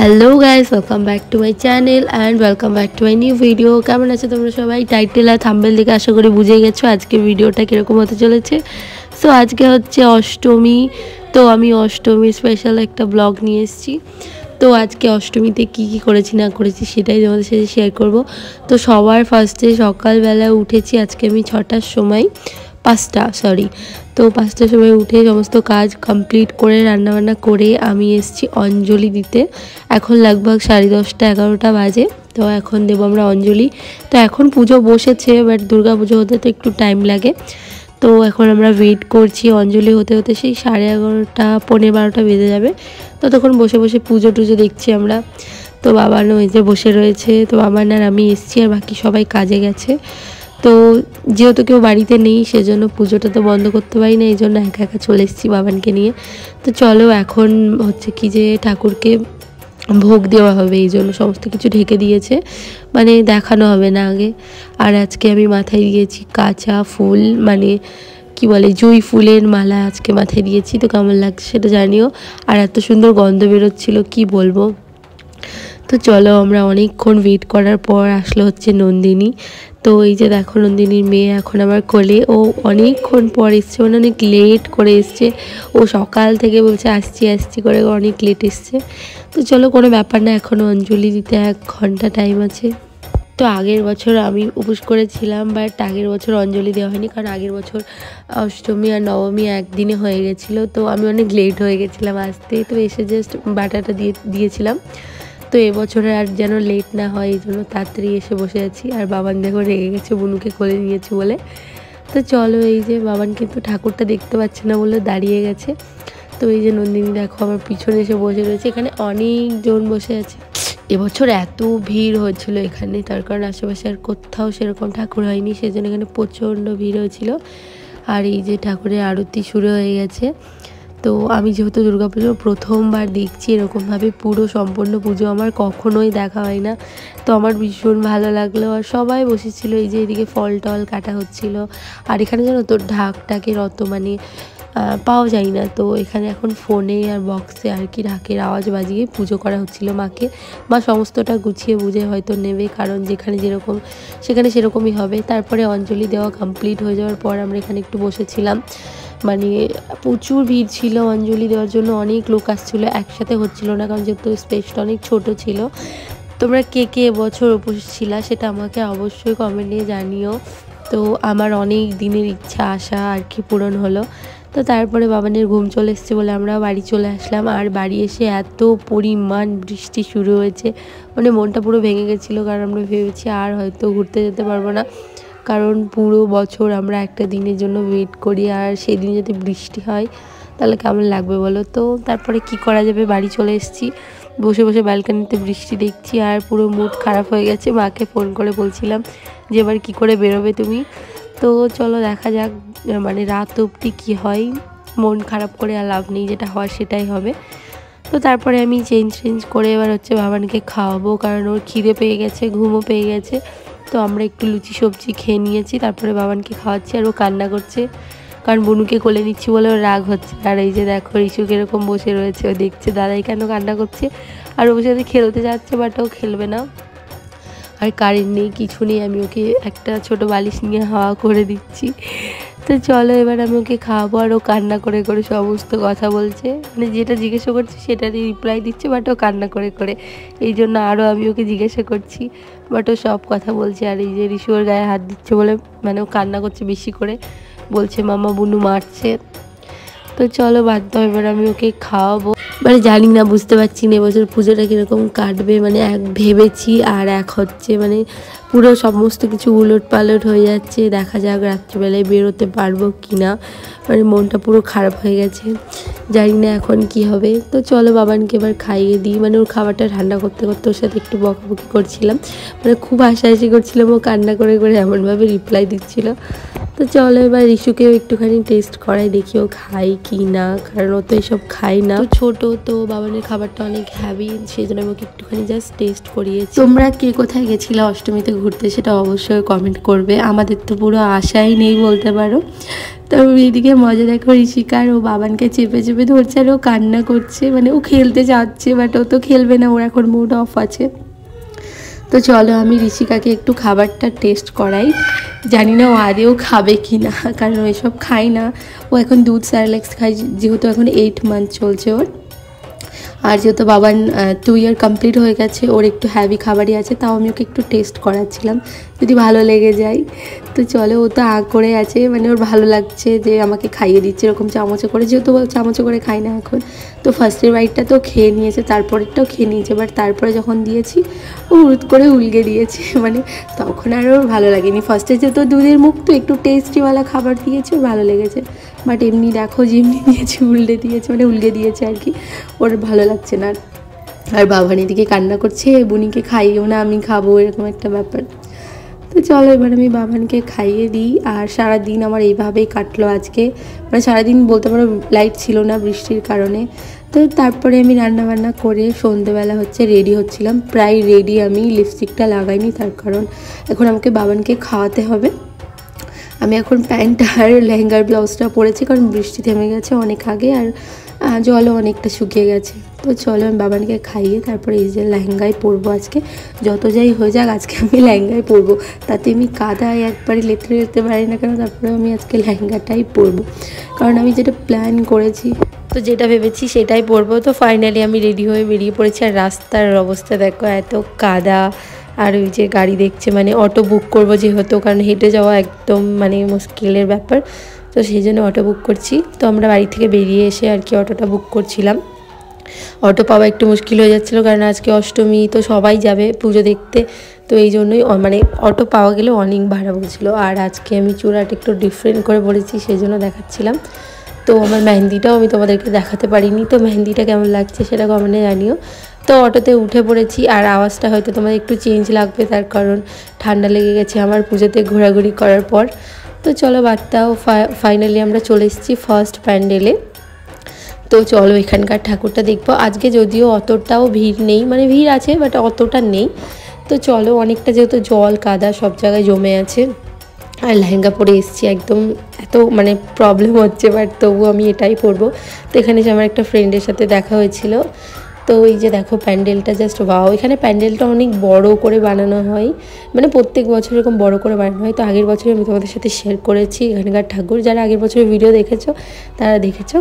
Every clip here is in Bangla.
Hello guys, welcome back to my channel and welcome back to my new video. কেমন আছো তোমরা সবাই? টাইটেল আর থাম্বনেল দেখে আশা করি বুঝেই গেছো আজকে ভিডিওটা কীরকম হতে চলেছে। সো আজকে হচ্ছে অষ্টমী, তো আমি অষ্টমীর স্পেশাল একটা ব্লগ নিয়ে এসেছি। তো আজকে অষ্টমীতে কী কী করেছি না করেছি সেটাই তোমাদের সাথে শেয়ার করব। তো সবার ফার্স্টে সকালবেলা উঠেছি আজকে আমি 6টার সময়, 5টার সময় উঠে সমস্ত কাজ কমপ্লিট করে রান্নাবান্না করে আমি এসেছি অঞ্জলি দিতে। এখন लगभग 10:30 11টা বাজে। তো এখন দেবো আমরা অঞ্জলি। তো এখন পুজো বসেছে, বাট দুর্গা পুজো হতে তো একটু টাইম লাগে। তো এখন আমরা ওয়েট করছি অঞ্জলি হতে হতে সেই 11:30 পৌনে 12টা বেজে যাবে। তো তখন বসে বসে পুজো টুজো দেখছি আমরা। তো বাবানও এই যে বসে রয়েছে। তো বাবান আর আমি এসেছি, আর বাকি সবাই কাজে গেছে। তো যেহেতু কেউ বাড়িতে নেই সেজন্য পুজোটা তো বন্ধ করতে পারি না, এই জন্য একা একা চলে এসেছি বাবানকে নিয়ে। তো চলো এখন হচ্ছে কি যে ঠাকুরকে ভোগ দেওয়া হবে, এই জন্য সমস্ত কিছু ঢেকে দিয়েছে, মানে দেখানো হবে না আগে। আর আজকে আমি মাথায় দিয়েছি কাঁচা ফুল, মানে কি বলে জুঁই ফুলের মালা আজকে মাথায় দিয়েছি। তো কেমন লাগছে সেটা জানিও। আর এত সুন্দর গন্ধ বেরোচ্ছিল কি বলবো। তো চলো আমরা অনেকক্ষণ ওয়েট করার পর আসলো হচ্ছে নন্দিনী। তো এই যে দেখো নন্দিনীর মেয়ে এখন আমার কোলে, ও অনেকক্ষণ পর এসছে, মানে অনেক লেট করে এসছে। ও সকাল থেকে বলছে আসছি আসছি করে অনেক লেট এসছে। তো চলো কোনো ব্যাপার না, এখনও অঞ্জলি দিতে 1 ঘন্টা টাইম আছে। তো আগের বছর আমি উপোস করেছিলাম, বাট আগের বছর অঞ্জলি দেওয়া হয়নি, কারণ আগের বছর অষ্টমী আর নবমী একদিনে হয়ে গেছিলো। তো আমি অনেক লেট হয়ে গেছিলাম আসতে, তো এসে জাস্ট বাটাটা দিয়েছিলাম। তো এবছরে আর যেন লেট না হয় এই জন্য তাড়াতাড়ি এসে বসে আছি। আর বাবান দেখো রেগে গেছে বুনুকে কোলে নিয়েছি বলে। তো চলো এই যে বাবান কিন্তু ঠাকুরটা দেখতে পাচ্ছে না বলে দাঁড়িয়ে গেছে। তো এই যে নন্দিনী দেখো আমার পিছনে এসে বসে রয়েছে, এখানে অনেকজন বসে আছে। এবছর এত ভিড় হয়েছিল এখানে, তার কারণ আশেপাশে আর কোথাও সেরকম ঠাকুর হয়নি, সেজন্য এখানে প্রচণ্ড ভিড় হয়েছিল। আর এই যে ঠাকুরের আরতি শুরু হয়ে গেছে। তো আমি যেহেতু দুর্গাপুজো প্রথমবার দেখছি এরকমভাবে পুরো সম্পূর্ণ পুজো, আমার কখনোই দেখা হয় না। তো আমার ভীষণ ভালো লাগলো। আর সবাই বসেছিল, এই যে এদিকে ফল টল কাটা হচ্ছিল। আর এখানে জানো তো ঢাকের অত মানে পাওয়া যায় না। তো এখানে এখন ফোনে আর বক্সে আর কি ঢাকের আওয়াজ বাজিয়ে পুজো করা হচ্ছিল মাকে। মা সমস্তটা গুছিয়ে বুঝে হয়তো নেবে, কারণ যেখানে যেরকম সেখানে সেরকমই হবে। তারপরে অঞ্জলি দেওয়া কমপ্লিট হয়ে যাওয়ার পর আমরা এখানে একটু বসেছিলাম, মানে প্রচুর ভিড় ছিল অঞ্জলি দেওয়ার জন্য, অনেক লোক আসছিলো, একসাথে হচ্ছিল না, কারণ যেহেতু স্পেসটা অনেক ছোট ছিল। তোমরা কে কে এবছর উপোস ছিলা সেটা আমাকে অবশ্যই কমেন্টে জানিও। তো আমার অনেক দিনের ইচ্ছা আশা আর কি পূরণ হলো। তো তারপরে বাবানের ঘুম চলে এসছে বলে আমরা বাড়ি চলে আসলাম। আর বাড়ি এসে এত পরিমাণ বৃষ্টি শুরু হয়েছে, মানে মনটা পুরো ভেঙে গেছিলো, কারণ আমরা ভেবেছি আর হয়তো ঘুরতে যেতে পারবো না, কারণ পুরো বছর আমরা একটা দিনের জন্য ওয়েট করি, আর সেদিন যদি বৃষ্টি হয় তাহলে কেমন লাগবে বলো। তো তারপরে কি করা যাবে, বাড়ি চলে এসেছি, বসে বসে ব্যালকনিতে বৃষ্টি দেখছি, আর পুরো মুড খারাপ হয়ে গেছে। মাকে ফোন করে বলছিলাম যে এবার কী করে বেরোবে তুমি। তো চলো দেখা যাক, মানে রাত অবধি কী হয়, মন খারাপ করে আর লাভ নেই, যেটা হওয়ার সেটাই হবে। তো তারপরে আমি চেঞ্জ করে এবার হচ্ছে বাবানকে খাওয়াবো, কারণ ওর খিদে পেয়ে গেছে, ঘুমও পেয়ে গেছে। তো আমরা একটু লুচি সবজি খেয়ে নিয়েছি, তারপরে বাবানকে খাওয়াচ্ছি। আর ও কান্না করছে, কারণ বুনুকে কোলে নিচ্ছি বলে ওর রাগ হচ্ছে। আর এই যে দেখো রিশু কীরকম বসে রয়েছে, ও দেখছে দাদাই কেন কান্না করছে, আর ওর সাথে খেলতে যাচ্ছে, বাট ও খেলবে না। আর কারেন্ট নেই, কিছু নেই, আমি ওকে একটা ছোট বালিশ নিয়ে হাওয়া করে দিচ্ছি। তো চলো এবার আমি ওকে খাওয়াবো। আর ও কান্না করে করে সমস্ত কথা বলছে, মানে যেটা জিজ্ঞাসা করছি সেটারই রিপ্লাই দিচ্ছে, বাট ও কান্না করে করে, এই জন্য আরও আমি ওকে জিজ্ঞাসা করছি, বাট ও সব কথা বলছে। আর এই যে রিশু ওর গায়ে হাত দিচ্ছে বলে, মানে ও কান্না করছে বেশি করে, বলছে মামা বুনু মারছে। তো চলো বাধ্য এবার আমি ওকে খাওয়াবো। মানে জানি না, বুঝতে পারছি না এবছর পুজোটা কীরকম কাটবে, মানে এক ভেবেছি আর এক হচ্ছে, মানে পুরো সমস্ত কিছু উলট পালট হয়ে যাচ্ছে। দেখা যাক রাত্রিবেলায় বেরোতে পারবো কি না, মানে মনটা পুরো খারাপ হয়ে গেছে, জানি না এখন কি হবে। তো চলো বাবানকে এবার খাইয়ে দিই, মানে ওর খাবারটা ঠান্ডা করতে করতে ওর সাথে একটু বকাবকি করছিলাম, মানে খুব হাসাহাসি করছিলাম, ও কান্না করে করে এমনভাবে রিপ্লাই দিচ্ছিল। তো চলো এবার রিশুকেও একটুখানি টেস্ট করাই, দেখি ও খাই কি না, কারণ ও তো এসব খায় না, ছোট তো বাবানের খাবারটা অনেক হ্যাভি, সেই জন্য আমি ওকে একটুখানি জাস্ট টেস্ট করিয়েছি। তোমরা কে কোথায় গেছিলা অষ্টমীতে ঘুরতে সেটা অবশ্যই কমেন্ট করবে। আমাদের তো পুরো আশাই নেই বলতে পারো। তো এদিকে মজা দেখো, ঋষিকার ও বাবানকে চেপে চেপে ধরছে আর ও কান্না করছে, মানে ও খেলতে চাচ্ছে বাট ও তো খেলবে না, ওর এখন মুড অফ আছে। তো চলো আমি ঋষিকাকে একটু খাবারটা টেস্ট করাই, জানি না ও আদেও খাবে কি না, কারণ ও এসব খায় না। ও এখন দুধ স্যারেলেক্স খায়, যেহেতু এখন 8 মান্থ চলছে ওর। আর যেহেতু বাবান 2 ইয়ার কমপ্লিট হয়ে গেছে, ওর একটু হ্যাভি খাবারই আছে, তাও আমি ওকে একটু টেস্ট করাচ্ছিলাম যদি ভালো লেগে যায়। তো চলো, ও তো করে আছে, মানে ওর ভালো লাগছে যে আমাকে খাইয়ে দিচ্ছে এরকম চামচে করে, যেহেতু চামচে করে খাই না এখন। তো ফার্স্টের বাইটটা তো খেয়ে নিয়েছে, তারপরেরটাও খেয়ে নিয়েছে, বাট তারপরে যখন দিয়েছি ও হুট করে উলগে দিয়েছে, মানে তখন আর ওর ভালো লাগেনি। ফার্স্টে যেহেতু দুধের মুখ তো একটু টেস্টিওয়ালা খাবার দিয়েছে, ওর ভালো লেগেছে। বাট এমনি দেখো যেমনি দিয়েছে উল্টে দিয়েছে, মানে উলগে দিয়েছে আর কি, ওর ভালো লাগছে না। আর বাবানি দিকে কান্না করছে, বুনিকে খাইয়েও না, আমি খাবো, এরকম একটা ব্যাপার। তো চলো এবার আমি বাবানকে খাইয়ে দিই। আর সারাদিন আমার এইভাবেই কাটলো আজকে, মানে সারাদিন বলতে পারো লাইট ছিল না বৃষ্টির কারণে। তো তারপরে আমি রান্নাবান্না করে সন্ধ্যেবেলা রেডি হচ্ছিলাম, প্রায় রেডি আমি, লিপস্টিকটা লাগাইনি তার কারণ এখন আমাকে বাবানকে খাওয়াতে হবে। আমি এখন প্যান্ট আর লেহেঙ্গার ব্লাউজটা পরেছি, কারণ বৃষ্টি থেমে গেছে অনেক আগে, আর জলও অনেকটা শুকিয়ে গেছে। তো চলো আমি বাবানকে খাইয়ে তারপরে এই যে লেহেঙ্গায় পরবো আজকে, যত যাই হয়ে যাক আজকে আমি লেহেঙ্গায় পরবো, তাতে আমি কাদায় একবারে লেতে লেতে পারি না কেন, তারপরে আমি আজকে লেহেঙ্গাটাই পরবো, কারণ আমি যেটা প্ল্যান করেছি, তো যেটা ভেবেছি সেটাই পরবো। তো ফাইনালি আমি রেডি হয়ে বেরিয়ে পড়েছি। আর রাস্তার অবস্থা দেখো, এত কাদা। আর ওই যে গাড়ি দেখছে, মানে অটো বুক করবো যেহেতু, কারণ হেঁটে যাওয়া একদম মানে মুশকিলের ব্যাপার, তো সেই জন্য অটো বুক করছি। তো আমরা বাড়ি থেকে বেরিয়ে এসে আর কি অটোটা বুক করছিলাম। অটো পাওয়া একটু মুশকিল হয়ে যাচ্ছিলো, কারণ আজকে অষ্টমী, তো সবাই যাবে পুজো দেখতে, তো এই জন্যই মানে অটো পাওয়া গেলে অনেক ভাড়া বলছিলো। আর আজকে আমি চূড়াটা একটু ডিফারেন্ট করে পড়েছি, সেই জন্য দেখাচ্ছিলাম। তো আমার মেহেন্দিটাও আমি তোমাদেরকে দেখাতে পারিনি, তো মেহেন্দিটা কেমন লাগছে সেটা কমেন্টে জানিও। তো অটোতে উঠে পড়েছি, আর আওয়াজটা হয়তো তোমাদের একটু চেঞ্জ লাগবে, তার কারণ ঠান্ডা লেগে গেছে আমার পুজোতে ঘোরাঘুরি করার পর। তো চলো বার্তাও ফাইনালি আমরা চলে এসেছি ফার্স্ট প্যান্ডেলে। তো চলো এখানকার ঠাকুরটা দেখবো। আজকে যদিও অতটাও ভিড় নেই, মানে ভিড় আছে বাট অতটা নেই। তো চলো, অনেকটা যেহেতু জল কাদা সব জায়গায় জমে আছে, আর লেহেঙ্গা পরে এসেছি, একদম এত মানে প্রবলেম হচ্ছে, বাট তবু আমি এটাই পরবো। তো এখানে যে আমার একটা ফ্রেন্ডের সাথে দেখা হয়েছিল, তো এই যে দেখো প্যান্ডেলটা জাস্ট ওয়াও। এখানে প্যান্ডেলটা অনেক বড় করে বানানো হয়, মানে প্রত্যেক বছর এরকম বড় করে বানানো হয়। তো আগের বছর আমি তোমাদের সাথে শেয়ার করেছি এখানকার ঠাকুর, যারা আগের বছরের ভিডিও দেখেছো তারা দেখেছো,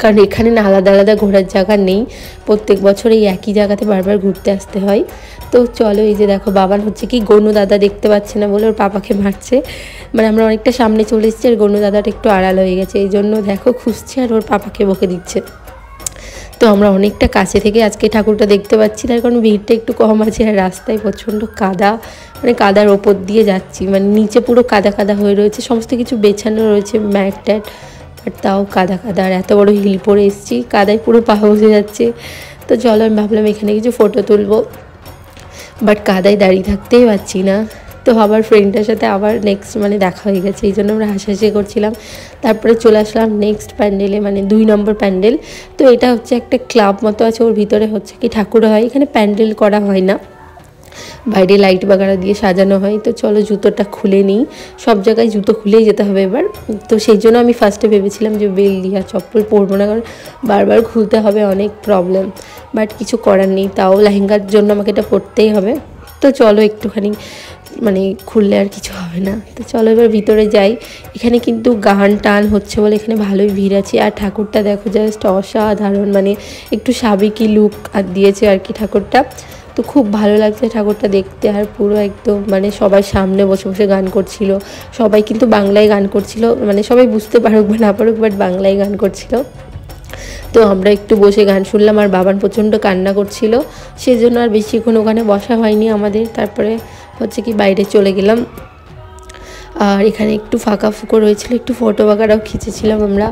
কারণ এখানে না আলাদা আলাদা ঘোরার জায়গা নেই, প্রত্যেক বছর এই একই জায়গাতে বারবার ঘুরতে আসতে হয়। তো চলো এই যে দেখো বাবান কি গনু দাদা দেখতে পাচ্ছে না বলে ওর পাপাকে মারছে, মানে আমরা অনেকটা সামনে চলে এসেছি আর গনু দাদাটা একটু আড়াল হয়ে গেছে, এই জন্য দেখো খুঁজছে আর ওর পাপাকে বকে দিচ্ছে। তো আমরা অনেকটা কাছে থেকে আজকে ঠাকুরটা দেখতে পাচ্ছি, তার কারণ ভিড়টা একটু কম আছে, আর রাস্তায় প্রচণ্ড কাদা, মানে কাদার ওপর দিয়ে যাচ্ছি, মানে নিচে পুরো কাদা কাদা হয়ে রয়েছে, সমস্ত কিছু বেছানো রয়েছে ম্যাট ট্যাট, আর তাও কাদা কাদা। আর এত বড় হিল পরে এসেছি, কাদায় পুরো পা বসে যাচ্ছে। তো চলো আমি ভাবলাম এখানে কিছু ফটো তুলবো, বাট কাদায় দাঁড়িয়ে থাকতেই পারছি না। তো আবার ফ্রেন্ডের সাথে আবার নেক্সট মানে দেখা হয়ে গেছে, এই জন্য আমরা হাসাহাসি করছিলাম। তারপরে চলে আসলাম নেক্সট প্যান্ডেলে, মানে 2 নম্বর প্যান্ডেল। তো এটা একটা ক্লাব মতো আছে, ওর ভিতরে কি ঠাকুর হয়, এখানে প্যান্ডেল করা হয় না, বাইরে লাইট বাগারা দিয়ে সাজানো হয়। তো চলো জুতোটা খুলে নিই, সব জায়গায় জুতো খুলেই যেতে হবে এবার। তো সেই জন্য আমি ফার্স্টে ভেবেছিলাম যে বেল দিয়ে আর চপ্পল পরবো না, কারণ বারবার খুলতে হবে, অনেক প্রবলেম, বাট কিছু করার নেই, তাও লেহেঙ্গার জন্য আমাকে এটা পরতেই হবে। তো চলো একটুখানি মানে খুললে আর কিছু হবে না। তো চলো এবার ভিতরে যাই। এখানে কিন্তু গান টান হচ্ছে বলে এখানে ভালোই ভিড় আছে। আর ঠাকুরটা দেখো জাস্ট অসাধারণ, মানে একটু সাবেকি লুক আর দিয়েছে আর কি ঠাকুরটা। তো খুব ভালো লাগছে ঠাকুরটা দেখতে, আর পুরো একদম মানে সবাই সামনে বসে বসে গান করছিল, সবাই কিন্তু বাংলায় গান করছিল, মানে সবাই বুঝতে পারুক বা না পারুক বাট বাংলায় গান করছিল। তো আমরা একটু বসে গান শুনলাম, আর বাবান প্রচণ্ড কান্না করছিল, সেজন্য আর বেশিক্ষণ ওখানে বসা হয়নি আমাদের। তারপরে কি বাইরে চলে গেলাম, আর এখানে একটু ফাঁকা ফুঁকো রয়েছিল, একটু ফটো বাগারাও খিচেছিলাম আমরা।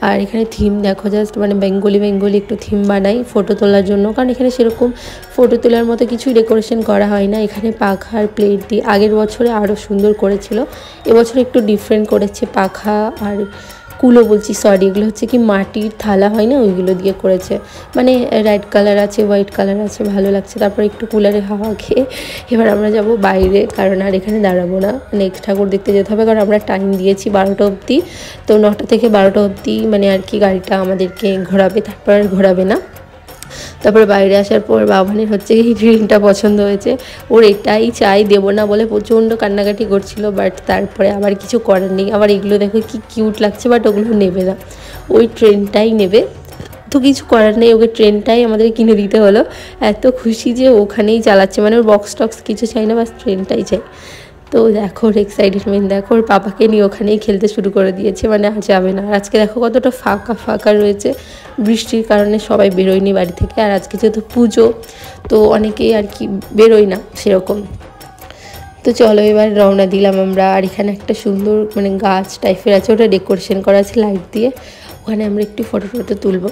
আর এখানে থিম দেখো জাস্ট, মানে বেঙ্গলি একটু থিম বানাই ফটো তোলার জন্য, কারণ এখানে সেরকম ফটো তোলার মতো কিছুই ডেকোরেশন করা হয় না। এখানে পাখা আর প্লেট দিয়ে আগের বছরে আরও সুন্দর করেছিল, এবছর একটু ডিফারেন্ট করেছে, পাখা আর কুলো বলছি, সরি, এগুলো হচ্ছে কি মাটির থালা হয় না, ওইগুলো দিয়ে করেছে। মানে রেড কালার আছে, হোয়াইট কালার আছে, ভালো লাগছে। তারপর একটু কুলারে হাওয়া খেয়ে এবার আমরা যাব বাইরে, কারণ আর এখানে দাঁড়াবো না, নেক্সট ঠাকুর দেখতে যেতে হবে। কারণ আমরা টাইম দিয়েছি 12টা অবধি, তো 9টা থেকে 12টা অবধি মানে আর কি গাড়িটা আমাদেরকে ঘোরাবে, তারপর আর ঘোরাবে না। তারপরে বাইরে আসার পর বাবানের হচ্ছে এই ট্রেনটা পছন্দ হয়েছে, ওর এটাই চাই, দেবো না বলে প্রচণ্ড কান্নাকাটি করছিল। বাট তারপরে আবার কিছু করার নেই। আবার এগুলো দেখো কি কিউট লাগছে, বাট ওগুলো নেবে না, ওই ট্রেনটাই নেবে। তো কিছু করার নেই, ওকে ট্রেনটাই আমাদের কিনে দিতে হলো। এত খুশি যে ওখানেই চালাচ্ছে, মানে ওর বক্স টক্স কিছু চাই না, বাস ট্রেনটাই চাই। তো দেখো ওর এক্সাইটেডমেন্ট দেখো, ওর পাপাকে নিয়ে ওখানেই খেলতে শুরু করে দিয়েছে, মানে আর যাবে না। আর আজকে দেখো কতটা ফাঁকা ফাঁকা রয়েছে, বৃষ্টির কারণে সবাই বেরোয়নি বাড়ি থেকে। আর আজকে যেহেতু পুজো, তো অনেকেই আর কি বেরোয় না সেরকম। তো চলো এবার রওনা দিলাম আমরা। আর এখানে একটা সুন্দর মানে গাছ টাইপের আছে, ওটা ডেকোরেশন করা আছে লাইট দিয়ে, ওখানে আমরা একটু ফটো টটো তুলবো।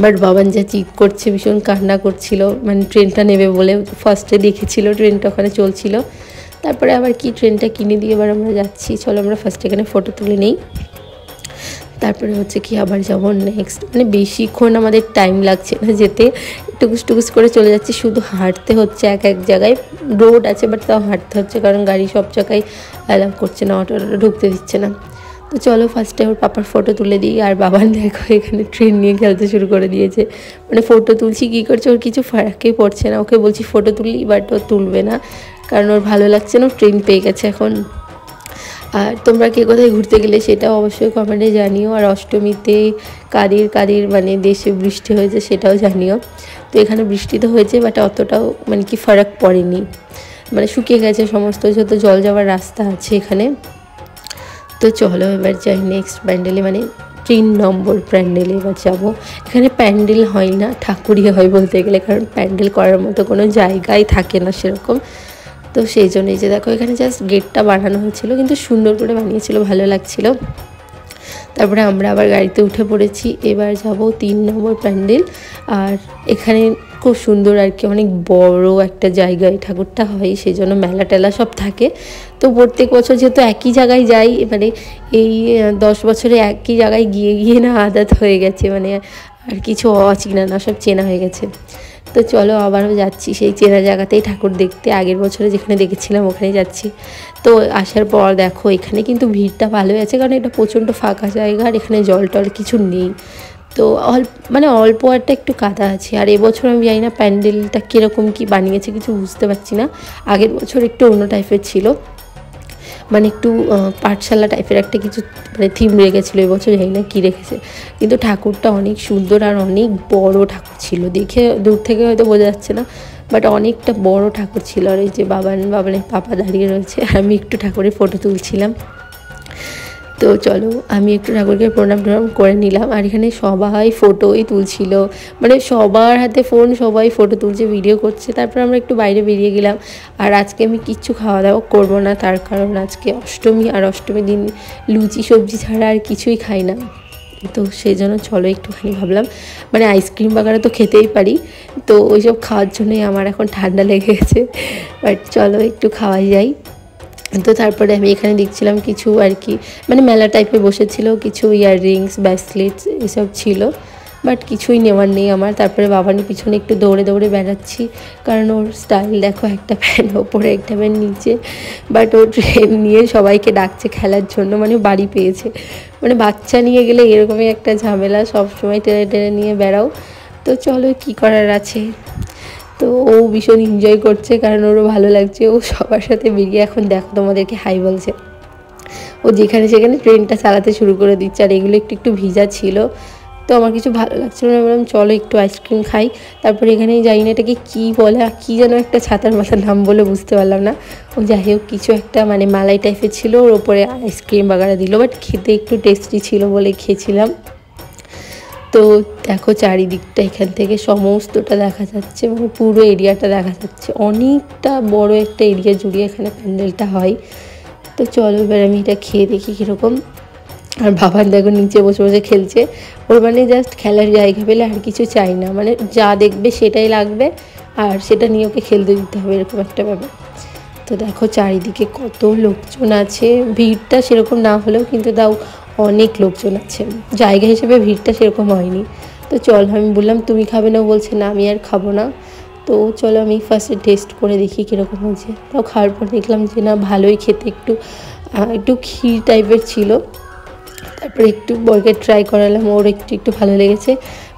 বাট বাবান যা চিৎ করছে, ভীষণ কান্না করছিল, মানে ট্রেনটা নেবে বলে। ফার্স্টে দেখেছিল ট্রেনটা ওখানে চলছিল, তারপরে আবার কি ট্রেনটা কিনে দিয়ে এবার আমরা যাচ্ছি। চলো আমরা ফার্স্ট এখানে ফটো তুলে নিই, তারপরে হচ্ছে কি আবার যাবো নেক্সট। মানে বেশিক্ষণ আমাদের টাইম লাগছে না যেতে, টুকুস টুকুস করে চলে যাচ্ছি, শুধু হাঁটতে হচ্ছে এক এক জায়গায়। রোড আছে বাট তাও হাঁটতে হচ্ছে, কারণ গাড়ি সব জায়গায় অ্যালাউ করছে না, অটো ঢুকতে দিচ্ছে না। তো চলো ফার্স্টে ওর পাপার ফটো তুলে দিই। আর বাবান দেখো এখানে ট্রেন নিয়ে খেলতে শুরু করে দিয়েছে, মানে ফটো তুলছি কী করছে ওর কিছু ফারাকই পড়ছে না। ওকে বলছি ফটো তুলি, বাট ও তুলবে না, কারণ ওর ভালো লাগছে না, ট্রেন পেয়ে গেছে এখন। আর তোমরা কে কোথায় ঘুরতে গেলে সেটাও অবশ্যই কমেন্টে জানিও। আর অষ্টমীতে কাদের মানে দেশে বৃষ্টি হয়েছে সেটাও জানিও। তো এখানে বৃষ্টি তো হয়েছে, বাট অতটাও মানে কি ফারাক পড়েনি, মানে শুকিয়ে গেছে সমস্ত, যত জল যাওয়ার রাস্তা আছে এখানে। তো চলো এবার যাই নেক্সট প্যান্ডেলে, মানে 3 নম্বর প্যান্ডেলে এবার যাবো। এখানে প্যান্ডেল হয় না, ঠাকুরই হয় বলতে গেলে, কারণ প্যান্ডেল করার মতো কোনো জায়গাই থাকে না সেরকম। তো সেই জন্যই যে দেখো এখানে জাস্ট গেটটা বানানো হয়েছিল, কিন্তু সুন্দর করে বানিয়েছিল, ভালো লাগছিল। তারপরে আমরা আবার গাড়িতে উঠে পড়েছি, এবার যাব 3 নম্বর প্যান্ডেল। আর এখানে খুব সুন্দর আর কি, অনেক বড় একটা জায়গায় ঠাকুরটা হয়, সেই জন্য মেলা টেলা সব থাকে। তো প্রত্যেক বছর যেহেতু একই জায়গায় যাই, মানে এই 10 বছরে একই জায়গায় গিয়ে গিয়ে না আদত হয়ে গেছে, মানে আর কিছু অচেনা না, সব চেনা হয়ে গেছে। তো চলো আবারও যাচ্ছি সেই চেনা জায়গাতেই ঠাকুর দেখতে, আগের বছরে যেখানে দেখেছিলাম ওখানেই যাচ্ছি। তো আসার পর দেখো এখানে কিন্তু ভিড়টা ভালোই আছে, কারণ এটা প্রচণ্ড ফাঁকা জায়গা, আর এখানে জল টল কিছু নেই। তো অল্প একটা একটু কাদা আছে। আর এবছর আমি জানি না প্যান্ডেলটা কীরকম কী বানিয়েছে, কিছু বুঝতে পারছি না। আগের বছর একটু অন্য টাইপের ছিল, মানে একটু পাঠশালা টাইপের একটা কিছু মানে থিম রেখেছিলো, এবছর জানি না কী রেখেছে। কিন্তু ঠাকুরটা অনেক সুন্দর আর অনেক বড় ঠাকুর ছিল, দেখে দূর থেকে হয়তো বোঝা যাচ্ছে না, বাট অনেকটা বড় ঠাকুর ছিল। আর এই যে বাবানের পাপা দাঁড়িয়ে রয়েছে, আর আমি একটু ঠাকুরের ফটো তুলছিলাম। তো চলো আমি একটু ঠাকুরকে প্রণাম করে নিলাম। আর এখানে সবাই ফটোই তুলছিল, মানে সবার হাতে ফোন, সবাই ফটো তুলছে, ভিডিও করছে। তারপর আমরা একটু বাইরে বেরিয়ে গেলাম। আর আজকে আমি কিচ্ছু খাওয়া দাওয়া করবো না, তার কারণ আজকে অষ্টমী, আর অষ্টমীর দিন লুচি সবজি ছাড়া আর কিছুই খাই না। তো সেই জন্য চলো একটুখানি ভাবলাম, মানে আইসক্রিম বাগানে তো খেতেই পারি, তো ওইসব খাওয়ার জন্যই আমার এখন ঠান্ডা লেগে গেছে। বাট চলো একটু খাওয়াই যাই। তো তারপরে আমি এখানে দেখছিলাম কিছু আর কি, মানে মেলা টাইপের বসেছিল, কিছু ইয়াররিংস ব্রেসলেটস এসব ছিল, বাট কিছুই নেওয়ার নেই আমার। তারপরে বাবানের পিছনে একটু দৌড়ে দৌড়ে বেড়াচ্ছি, কারণ ওর স্টাইল দেখো, একটা প্যান্ট ওপরে একটা প্যান্ট নিচে, বাট ও ট্রেন নিয়ে সবাইকে ডাকছে খেলার জন্য, মানে বাড়ি পেয়েছে। মানে বাচ্চা নিয়ে গেলে এরকমই একটা ঝামেলা, সবসময় টেনে টেনে নিয়ে বেড়াও। তো চলো কী করার আছে। তো ও ভীষণ এনজয় করছে, কারণ ওরও ভালো লাগছে, ও সবার সাথে বেরিয়ে এখন দেখো তোমাদেরকে হাই বলছে। ও যেখানে সেখানে ট্রেনটা চালাতে শুরু করে দিচ্ছে। আর এগুলো একটু একটু ভিজা ছিল, তো আমার কিছু ভালো লাগছিল না, বললাম চলো একটু আইসক্রিম খাই। তারপরে এখানে জানি না এটাকে কী বলে, কী যেন একটা ছাতার মাথার নাম বলে বুঝতে পারলাম না। ও যাই হোক কিছু একটা মানে মালাই টাইপের ছিল, ওর ওপরে আইসক্রিম বাগারা দিল, বাট খেতে একটু টেস্টি ছিল বলে খেয়েছিলাম। তো দেখো চারিদিকটা এখান থেকে সমস্তটা দেখা যাচ্ছে, মানে পুরো এরিয়াটা দেখা যাচ্ছে, অনেকটা বড় একটা এরিয়া জুড়ে এখানে প্যান্ডেলটা হয়। তো চলো এবার আমি এটা খেয়ে দেখি কীরকম। আর বাবার দেখো নিচে বসে বসে খেলছে, ওর মানে জাস্ট খেলার জায়গা পেলে আর কিছু চাই না, মানে যা দেখবে সেটাই লাগবে, আর সেটা নিয়ে ওকে খেলতে দিতে হবে, এরকম একটা ব্যাপার। তো দেখো চারিদিকে কত লোকজন আছে, ভিড়টা সেরকম না হলেও কিন্তু তাও অনেক লোকজন আছে, জায়গা হিসেবে ভিড়টা সেরকম হয়নি। তো চল, আমি বললাম তুমি খাবে না, বলছে না আমি আর খাবো না। তো চলো আমি ফার্স্টে টেস্ট করে দেখি কীরকম হয়েছে। তাও খাওয়ার পর দেখলাম যে না ভালোই খেতে, একটু ক্ষীর টাইপের ছিল। তারপরে একটু বরকে ট্রাই করালাম, ওর একটু ভালো লেগেছে।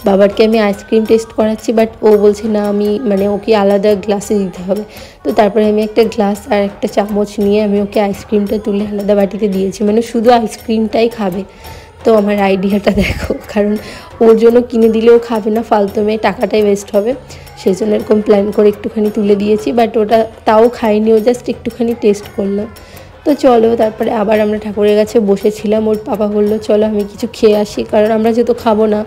বাবারকে আমি আইসক্রিম টেস্ট করাচ্ছি, বাট ও বলছে না আমি ওকে আলাদা গ্লাসে দিতে হবে। তো তারপরে আমি একটা গ্লাস আর একটা চামচ নিয়ে আমি ওকে আইসক্রিমটা তুলে আলাদা বাটিতে দিয়েছি, শুধু আইসক্রিমটাই খাবে। তো আমার আইডিয়াটা দেখো, কারণ ওর জন্য কিনে দিলেও খাবে না, ফালতু মেয়ে টাকাটাই ওয়েস্ট হবে, সেই জন্য এরকম প্ল্যান করে একটুখানি তুলে দিয়েছি। বাট ওটা তাও খাইনি, ও জাস্ট একটুখানি টেস্ট করলো। তো চলো, তারপরে আবার আমরা ঠাকুরের কাছে বসেছিলাম। ওর পাপা বললো চলো আমি কিছু খেয়ে আসি, কারণ আমরা যেহেতু খাবো না,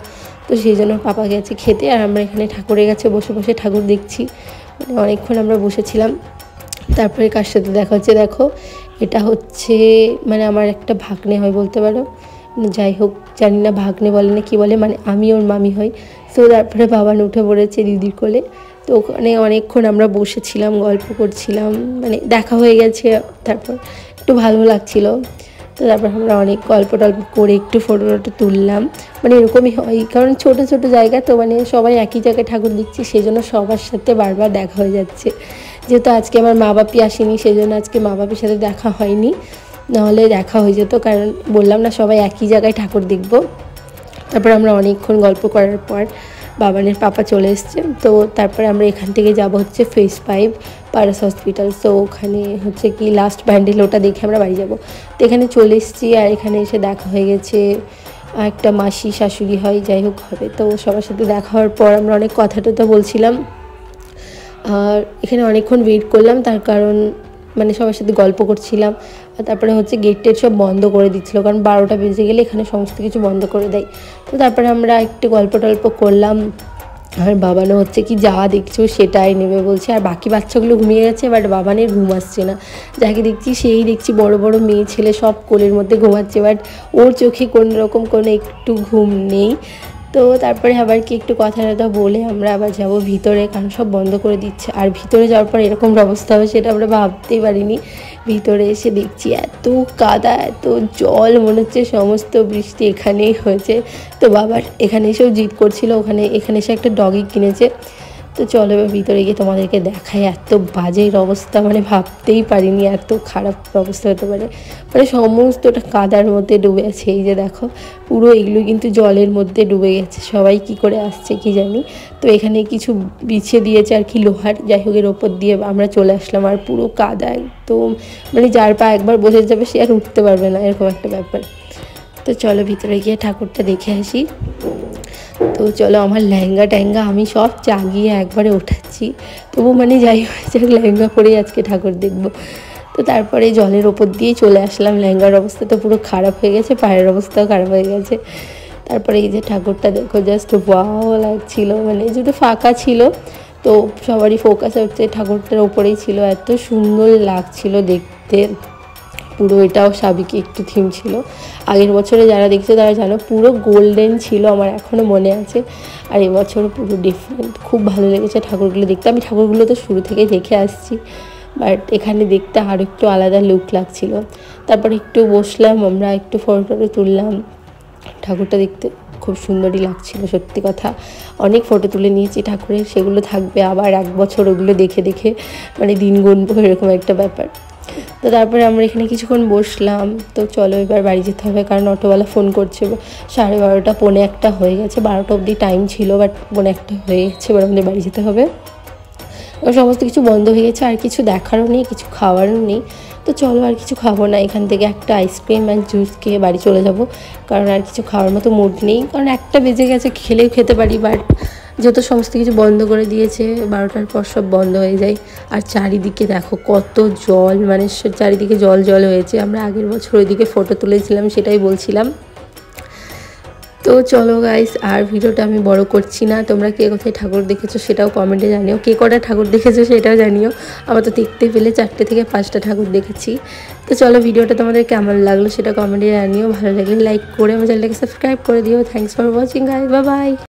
তো সেই জন্য ওর পাপা গেছে খেতে। আর আমরা এখানে ঠাকুরের কাছে বসে বসে ঠাকুর দেখছি, অনেকক্ষণ আমরা বসেছিলাম। তারপরে কার সাথে দেখা হচ্ছে দেখো, এটা হচ্ছে আমার একটা ভাগ্নে হয় বলতে পারো, যাই হোক জানি না ভাগ্নে বলে না কি বলে, আমি ওর মামি হই। তো তারপরে বাবান উঠে পড়েছে দিদির কোলে। তো ওখানে অনেকক্ষণ আমরা বসেছিলাম, গল্প করছিলাম, দেখা হয়ে গেছে। তারপর একটু ভালো লাগছিল। তো তারপর আমরা অনেক গল্প টল্প করে একটু ফটো তুললাম। এরকমই হয়, কারণ ছোট ছোট জায়গা তো সবাই একই জায়গায় ঠাকুর দেখছি, সেই জন্য সবার সাথে বারবার দেখা হয়ে যাচ্ছে। যেহেতু আজকে আমার মা বাপি আসেনি, সেই জন্য আজকে মা বাপির সাথে দেখা হয়নি, নাহলে দেখা হয়ে যেত, কারণ বললাম না সবাই একই জায়গায় ঠাকুর দেখব। তারপর আমরা অনেকক্ষণ গল্প করার পর বাবানের পাপা চলে এসছে। তো তারপরে আমরা এখান থেকে যাব হচ্ছে ফেস 5 পারাস হসপিটাল। তো ওখানে হচ্ছে কি লাস্ট ব্যান্ডেল, ওটা দেখে আমরা বাড়ি যাব। তো এখানে চলে এসেছি, আর এখানে এসে দেখা হয়ে গেছে একটা মাসি শাশুড়ি হয়, যাই হোক হবে। তো সবার সাথে দেখা হওয়ার পর আমরা অনেক কথা টথা বলছিলাম, আর এখানে অনেকক্ষণ ওয়েট করলাম, তার কারণ সবার সাথে গল্প করছিলাম। আর তারপরে হচ্ছে গেট টেট সব বন্ধ করে দিচ্ছিলো, কারণ 12টা বেজে গেলে এখানে সমস্ত কিছু বন্ধ করে দেয়। তো তারপরে আমরা একটু গল্প টল্প করলাম, আর বাবানও হচ্ছে কি যা দেখছো সেটাই নেবে বলছে। আর বাকি বাচ্চাগুলো ঘুমিয়ে গেছে, বাট বাবানের ঘুম আসছে না। যাকে দেখছি সেই দেখছি বড় বড় মেয়ে ছেলে সব কোলের মধ্যে ঘুমাচ্ছে, বাট ওর চোখে কোনো রকম কোনো একটু ঘুম নেই। তো তারপরে আবার কি একটু কথা বলে আমরা আবার যাব ভিতরে, কারণ সব বন্ধ করে দিচ্ছে। আর ভিতরে যাওয়ার পর এরকম অবস্থা হবে সেটা আমরা ভাবতেই পারিনি। ভিতরে এসে দেখছি এত কাদা, এত জল, মনে হচ্ছে সমস্ত বৃষ্টি এখানেই হয়েছে। তো বাবার এখানে এসেও জিদ করছিল, এখানে এসে একটা ডগি কিনেছে। তো চলো এবার ভিতরে গিয়ে তোমাদেরকে দেখাই। এত বাজের অবস্থা, ভাবতেই পারিনি এত খারাপ অবস্থা হতে পারে। সমস্তটা কাদার মধ্যে ডুবে আছে। এই যে দেখো, পুরো এগুলো কিন্তু জলের মধ্যে ডুবে গেছে। সবাই কি করে আসছে কি জানি। তো এখানে কিছু বিছিয়ে দিয়েছে আর কি লোহার, যাই হোক এর ওপর দিয়ে আমরা চলে আসলাম। আর পুরো কাদা একদম, যার পা একবার বসে যাবে সে আর উঠতে পারবে না, এরকম একটা ব্যাপার। তো চলো ভিতরে গিয়ে ঠাকুরটা দেখে আসি। তো চলো, আমার লেহেঙ্গা ট্যাঙ্গা আমি সব চাগিয়ে একবারে ওঠাচ্ছি, তবু যাই হয়ে যাক লেহেঙ্গা পরেই আজকে ঠাকুর দেখবো। তো তারপরে জলের ওপর দিয়েই চলে আসলাম। লেহেঙ্গার অবস্থা তো পুরো খারাপ হয়ে গেছে, পায়ের অবস্থাও খারাপ হয়ে গেছে। তারপরে এই যে ঠাকুরটা দেখো, জাস্ট ওয়াও লাগছিলো, যেহেতু ফাঁকা ছিল তো সবারই ফোকাস হচ্ছে ঠাকুরটার ওপরেই ছিল। এত সুন্দর লাগছিল দেখতে, পুরো এটাও সাবিকে একটু থিম ছিল। আগের বছরে যারা দেখছে তারা জানো পুরো গোল্ডেন ছিল, আমার এখনও মনে আছে। আর এবছরও পুরো ডিফারেন্ট, খুব ভালো লেগেছে ঠাকুরগুলো দেখতে। আমি ঠাকুরগুলো তো শুরু থেকেই দেখে আসছি, বাট এখানে দেখতে আরও একটু আলাদা লুক লাগছিল। তারপর একটু বসলাম, আমরা একটু ফটো তুললাম। ঠাকুরটা দেখতে খুব সুন্দরই লাগছিল, সত্যি কথা। অনেক ফটো তুলে নিয়েছি ঠাকুরের, সেগুলো থাকবে আবার 1 বছর ওগুলো দেখে দেখে দিন গুনবো, এরকম একটা ব্যাপার। তো তারপরে আমরা এখানে কিছুক্ষণ বসলাম। তো চলো এবার বাড়ি যেতে হবে, কারণ অটোওয়ালা ফোন করছে। 12:30 পৌনে 1 হয়ে গেছে, 12টা অবধি টাইম ছিল, বাট পৌনে 1 হয়ে গেছে, এবার আমাদের বাড়ি যেতে হবে। সমস্ত কিছু বন্ধ হয়ে গেছে, আর কিছু দেখারও নেই, কিছু খাওয়ারও নেই। তো চলো আর কিছু খাবো না, এখান থেকে একটা আইসক্রিম অ্যান্ড জুস খেয়ে বাড়ি চলে যাব, কারণ আর কিছু খাওয়ার মতো মুড নেই। কারণ 1টা বেজে গেছে, খেলেও খেতে পারি, বাট যেহেতু সমস্ত কিছু বন্ধ করে দিয়েছে, 12টার পর সব বন্ধ হয়ে যায়। আর চারিদিকে দেখো কত জল, চারিদিকে জল জল হয়েছে। আমরা আগের বছর ওইদিকে ফটো তুলেছিলাম, সেটাই বলছিলাম। তো চলো গাইস, আর ভিডিওটা আমি বড় করছি না। তোমরা কে কোথায় ঠাকুর দেখেছো সেটাও কমেন্টে জানিও, কে কটা ঠাকুর দেখেছো সেটাও জানিও। আমার তো দেখতে পেলে 4টে থেকে 5টা ঠাকুর দেখেছি। তো চলো, ভিডিওটা তোমাদের কেমন লাগলো সেটা কমেন্টে জানিও। ভালো লাগলে লাইক করে আমার চ্যানেলটাকে সাবস্ক্রাইব করে দিও। Thanks for watching guys, bye bye.